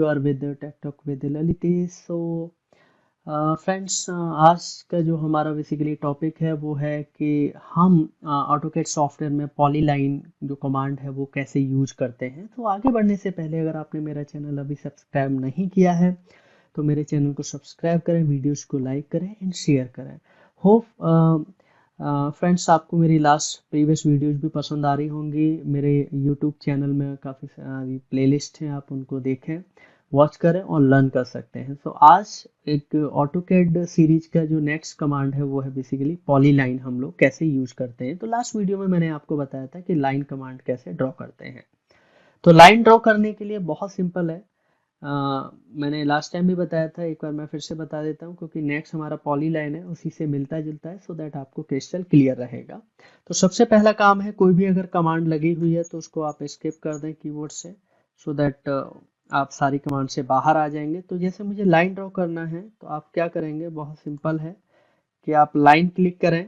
you are with Tech Talk with Lalitesh. So friends, आज का जो हमारा बेसिकली टॉपिक है वो है कि हम ऑटोकैड सॉफ्टवेयर में पॉलीलाइन जो कमांड है वो कैसे यूज करते हैं। तो आगे बढ़ने से पहले अगर आपने मेरा चैनल अभी सब्सक्राइब नहीं किया है तो मेरे चैनल को सब्सक्राइब करें, वीडियोस को लाइक करें एंड शेयर करें। होप फ्रेंड्स आपको मेरी लास्ट प्रीवियस वीडियोस भी पसंद आ रही होंगी। मेरे यूट्यूब चैनल में काफ़ी सारी प्लेलिस्ट हैं, आप उनको देखें, वॉच करें और लर्न कर सकते हैं। तो आज एक ऑटोकैड सीरीज का जो नेक्स्ट कमांड है वो है बेसिकली पॉलीलाइन हम लोग कैसे यूज करते हैं। तो लास्ट वीडियो में मैंने आपको बताया था कि लाइन कमांड कैसे ड्रॉ करते हैं। तो लाइन ड्रॉ करने के लिए बहुत सिंपल है। मैंने लास्ट टाइम भी बताया था, एक बार मैं फिर से बता देता हूँ क्योंकि नेक्स्ट हमारा पॉलीलाइन है, उसी से मिलता जुलता है, सो दैट आपको क्रिस्टल क्लियर रहेगा। तो सबसे पहला काम है, कोई भी अगर कमांड लगी हुई है तो उसको आप स्किप कर दें कीबोर्ड से, सो दैट आप सारी कमांड से बाहर आ जाएंगे। तो जैसे मुझे लाइन ड्रॉ करना है तो आप क्या करेंगे, बहुत सिंपल है कि आप लाइन क्लिक करें,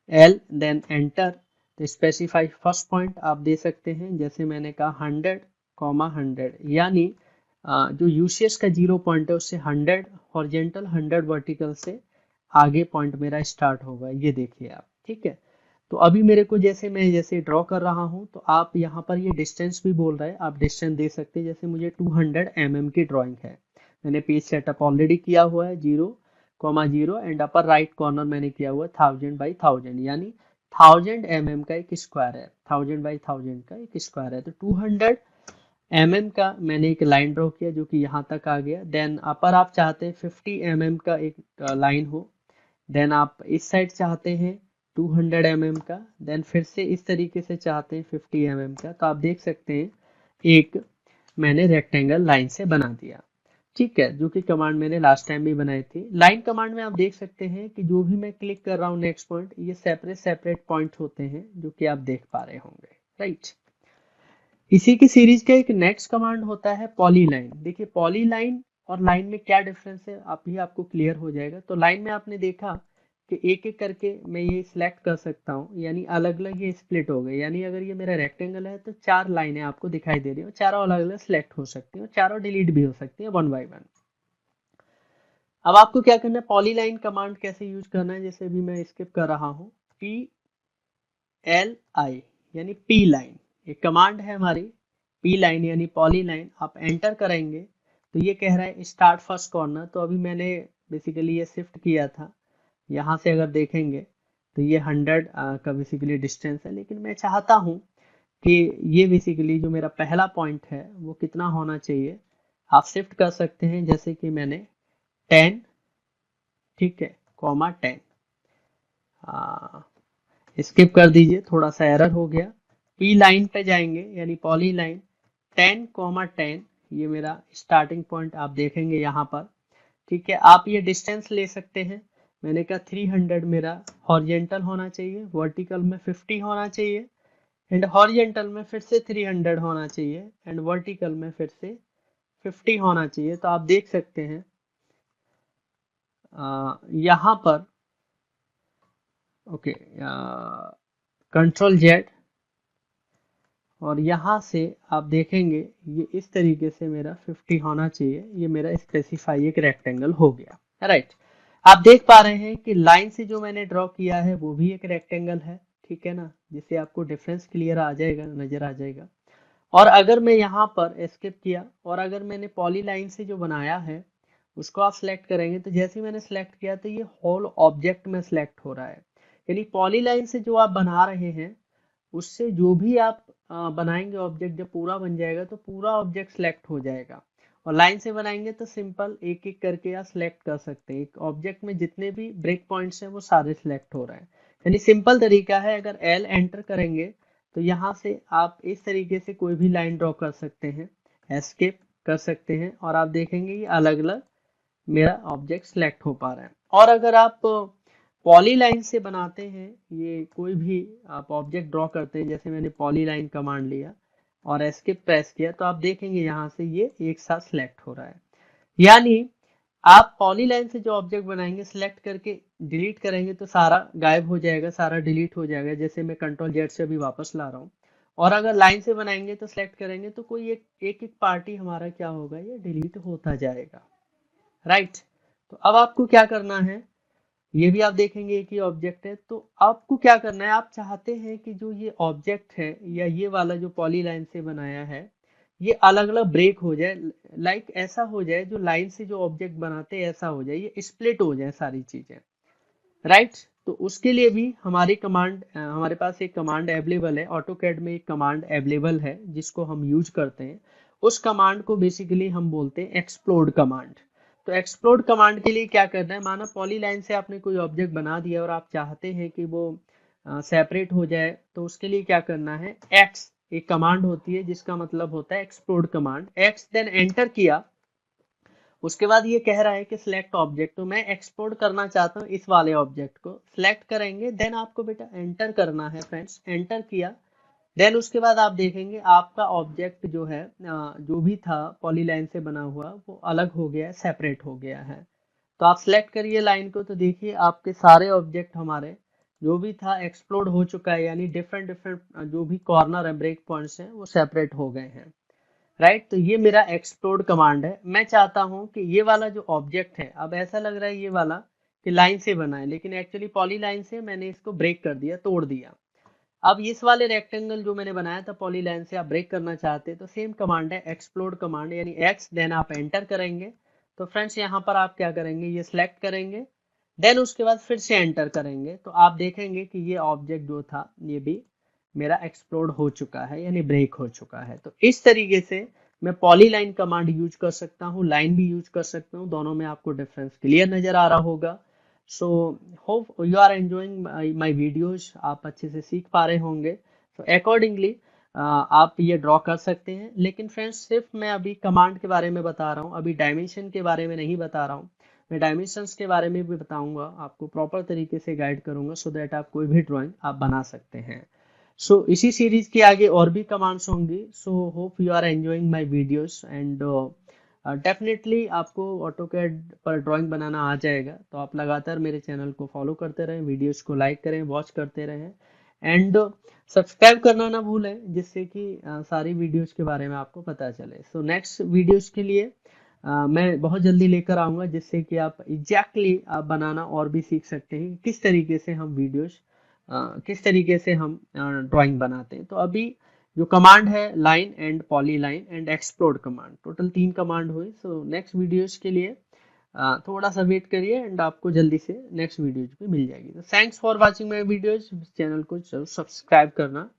एल देन एंटर। तो स्पेसिफाई फर्स्ट पॉइंट आप दे सकते हैं, जैसे मैंने कहा 100,100, यानी जो यूसीएस का 0 पॉइंट है उससे 100 हॉरिजेंटल 100 वर्टिकल से आगे पॉइंट मेरा स्टार्ट होगा। ये देखिए आप, ठीक है। तो अभी मेरे को जैसे ड्रॉ कर रहा हूँ तो आप यहाँ पर ये डिस्टेंस भी बोल रहे हैं, आप डिस्टेंस दे सकते हैं। जैसे मुझे 200 mm की ड्राइंग है, मैंने पेज सेटअप ऑलरेडी किया हुआ है, 0,0 एंड अपर राइट कॉर्नर मैंने किया हुआ है 1000 बाई 1000, यानी 1000 mm का एक स्क्वायर है, 1000 बाई 1000 का एक स्क्वायर है। तो 200 mm का मैंने एक लाइन ड्रॉ किया जो कि यहाँ तक आ गया। देन अपर आप चाहते हैं 50 mm का एक लाइन हो, देन आप इस साइड चाहते हैं 200 mm का, देन फिर से इस तरीके से चाहते हैं 50 mm का। तो आप देख सकते हैं एक मैंने रेक्टेंगल लाइन से बना दिया, ठीक है, जो कि कमांड मैंने लास्ट टाइम भी बनाई थी। लाइन कमांड में आप देख सकते हैं कि जो भी मैं क्लिक कर रहा हूँ नेक्स्ट पॉइंट, ये सेपरेट पॉइंट होते हैं जो कि आप देख पा रहे होंगे, राइट। इसी की सीरीज का एक नेक्स्ट कमांड होता है पॉलीलाइन। देखिए पॉलीलाइन और लाइन में क्या डिफरेंस है अभी आपको क्लियर हो जाएगा। तो लाइन में आपने देखा कि एक एक करके मैं ये सिलेक्ट कर सकता हूँ, यानी अलग अलग ये स्प्लिट हो गए। यानी अगर ये मेरा रेक्टेंगल है तो 4 लाइनें आपको दिखाई दे रही है, चारों अलग अलग सिलेक्ट हो सकती हैं और चारों डिलीट भी हो सकती है 1 बाय 1। अब आपको क्या करना है, पॉलीलाइन कमांड कैसे यूज करना है, जैसे अभी मैं स्किप कर रहा हूँ, PLI यानी पी लाइन, एक कमांड है हमारी पी लाइन यानी पॉलीलाइन। आप एंटर करेंगे तो ये कह रहा है स्टार्ट फर्स्ट कॉर्नर। तो अभी मैंने बेसिकली ये शिफ्ट किया था, यहाँ से अगर देखेंगे तो ये 100 का बेसिकली डिस्टेंस है, लेकिन मैं चाहता हूँ कि ये बेसिकली जो मेरा पहला पॉइंट है वो कितना होना चाहिए। आप शिफ्ट कर सकते हैं, जैसे कि मैंने 10, ठीक है, ,10। स्किप कर दीजिए, थोड़ा सा एरर हो गया। पी लाइन पे जाएंगे यानी पॉली लाइन 10,10, ये मेरा स्टार्टिंग पॉइंट आप देखेंगे यहाँ पर, ठीक है। आप ये डिस्टेंस ले सकते हैं, मैंने कहा 300 मेरा हॉरिजेंटल होना चाहिए, वर्टिकल में 50 होना चाहिए, एंड हॉरिजेंटल में फिर से 300 होना चाहिए, एंड वर्टिकल में फिर से 50 होना चाहिए। तो आप देख सकते हैं यहाँ पर, ओके, कंट्रोल जेड, और यहाँ से आप देखेंगे ये इस तरीके से मेरा 50 होना चाहिए। ये मेरा स्पेसिफाई एक रेक्टेंगल हो गया, राइट। आप देख पा रहे हैं कि लाइन से जो मैंने ड्रॉ किया है वो भी एक रेक्टेंगल है, ठीक है ना, जिससे आपको डिफरेंस क्लियर आ जाएगा, नजर आ जाएगा। और अगर मैं यहाँ पर एस्केप किया और अगर मैंने पॉली लाइन से जो बनाया है उसको आप सिलेक्ट करेंगे, तो जैसे ही मैंने सिलेक्ट किया तो ये होल ऑब्जेक्ट में सिलेक्ट हो रहा है। यानी पॉली लाइन से जो आप बना रहे हैं उससे जो भी आप बनाएंगे ऑब्जेक्ट, जब पूरा बन जाएगा तो पूरा ऑब्जेक्ट सिलेक्ट हो जाएगा। और लाइन से बनाएंगे तो सिंपल एक एक करके आप सिलेक्ट कर सकते हैं, एक ऑब्जेक्ट में जितने भी ब्रेक पॉइंट्स हैं वो सारे सिलेक्ट हो रहे हैं। यानी सिंपल तरीका है, अगर एल एंटर करेंगे तो यहाँ से आप इस तरीके से कोई भी लाइन ड्रॉ कर सकते हैं, एस्केप कर सकते हैं, और आप देखेंगे ये अलग अलग मेरा ऑब्जेक्ट सिलेक्ट हो पा रहा है। और अगर आप पॉली लाइन से बनाते हैं, ये कोई भी आप ऑब्जेक्ट ड्रॉ करते हैं, जैसे मैंने पॉली लाइन कमांड लिया और एस्केप प्रेस किया, तो आप देखेंगे यहाँ से ये एक साथ सिलेक्ट हो रहा है। यानी आप पॉली लाइन से जो ऑब्जेक्ट बनाएंगे सिलेक्ट करके डिलीट करेंगे तो सारा गायब हो जाएगा, सारा डिलीट हो जाएगा। जैसे मैं कंट्रोल जेड से अभी वापस ला रहा हूँ और अगर लाइन से बनाएंगे तो सिलेक्ट करेंगे तो कोई एक एक एक पार्टी हमारा क्या होगा, ये डिलीट होता जाएगा, राइट। तो अब आपको क्या करना है, ये भी आप देखेंगे एक ही ऑब्जेक्ट है, तो आपको क्या करना है, आप चाहते हैं कि जो ये ऑब्जेक्ट है या ये वाला जो पॉलीलाइन से बनाया है ये अलग अलग ब्रेक हो जाए, लाइक ऐसा हो जाए जो लाइन से जो ऑब्जेक्ट बनाते हैं ऐसा हो जाए, ये स्प्लिट हो जाए सारी चीजें, राइट। तो उसके लिए भी हमारी कमांड, हमारे पास एक कमांड अवेलेबल है, ऑटोकैड में एक कमांड अवेलेबल है जिसको हम यूज करते हैं। उस कमांड को बेसिकली हम बोलते हैं एक्सप्लोड कमांड। तो एक्सप्लोड कमांड के लिए क्या करना है, माना पॉलीलाइन से आपने कोई ऑब्जेक्ट बना दिया और आप चाहते हैं कि वो सेपरेट हो जाए, तो उसके लिए क्या करना है, एक्स एक कमांड होती है जिसका मतलब होता है explode command, X then enter किया। उसके बाद ये कह रहा है कि सिलेक्ट ऑब्जेक्ट, तो मैं एक्सपोर्ट करना चाहता हूँ इस वाले ऑब्जेक्ट को, सिलेक्ट करेंगे देन आपको बेटा एंटर करना है फ्रेंड्स, एंटर किया। देन उसके बाद आप देखेंगे आपका ऑब्जेक्ट जो है जो भी था पॉलीलाइन से बना हुआ वो अलग हो गया है, सेपरेट हो गया है। तो आप सिलेक्ट करिए लाइन को, तो देखिए आपके सारे ऑब्जेक्ट हमारे जो भी था एक्सप्लोड हो चुका है, यानी डिफरेंट डिफरेंट जो भी कॉर्नर है, ब्रेक पॉइंट्स हैं वो सेपरेट हो गए हैं, राइट। तो ये मेरा एक्सप्लोड कमांड है। मैं चाहता हूं कि ये वाला जो ऑब्जेक्ट है, अब ऐसा लग रहा है ये वाला कि लाइन से बना है, लेकिन एक्चुअली पॉली लाइन से मैंने इसको ब्रेक कर दिया, तोड़ दिया। अब इस वाले रेक्टेंगल जो मैंने बनाया था पॉली लाइन से आप ब्रेक करना चाहते हैं, तो सेम कमांड है एक्सप्लोड कमांड, यानी एक्स देन आप एंटर करेंगे। तो फ्रेंड्स यहाँ पर आप क्या करेंगे, ये सिलेक्ट करेंगे, देन उसके बाद फिर से एंटर करेंगे, तो आप देखेंगे कि ये ऑब्जेक्ट जो था ये भी मेरा एक्सप्लोड हो चुका है, यानी ब्रेक हो चुका है। तो इस तरीके से मैं पॉलीलाइन कमांड यूज कर सकता हूँ, लाइन भी यूज कर सकता हूँ, दोनों में आपको डिफरेंस क्लियर नजर आ रहा होगा। So hope you are enjoying my videos, आप अच्छे से सीख पा रहे होंगे। तो अकॉर्डिंगली आप ये ड्रॉ कर सकते हैं। लेकिन फ्रेंड्स सिर्फ मैं अभी कमांड के बारे में बता रहा हूँ, अभी डायमेंशन के बारे में नहीं बता रहा हूँ। मैं डायमेंशंस के बारे में भी बताऊंगा, आपको प्रॉपर तरीके से गाइड करूंगा सो दैट आप कोई भी ड्राइंग आप बना सकते हैं। सो इसी सीरीज के आगे और भी कमांड्स होंगी। So hope you are enjoying my videos and definitely आपको ऑटोकैड पर ड्राइंग बनाना आ जाएगा। तो आप लगातार मेरे चैनल को फॉलो करते रहें, वीडियोस को लाइक करें, वॉच करते रहें एंड सब्सक्राइब करना ना भूलें, जिससे कि सारी वीडियोस के बारे में आपको पता चले। सो नेक्स्ट वीडियोस के लिए मैं बहुत जल्दी लेकर आऊँगा, जिससे कि आप एग्जैक्टली आप बनाना और भी सीख सकते हैं किस तरीके से हम वीडियोस किस तरीके से हम ड्राइंग बनाते हैं। तो अभी जो कमांड है line and poly line and explode command, total 3 command हुई। सो नेक्स्ट वीडियोस के लिए थोड़ा सा वेट करिए एंड आपको जल्दी से नेक्स्ट वीडियोज भी मिल जाएगी। तो thanks for watching my videos, channel को जरूर सब्सक्राइब करना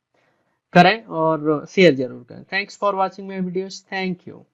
करें और शेयर जरूर करें। Thanks for watching my videos, thank you.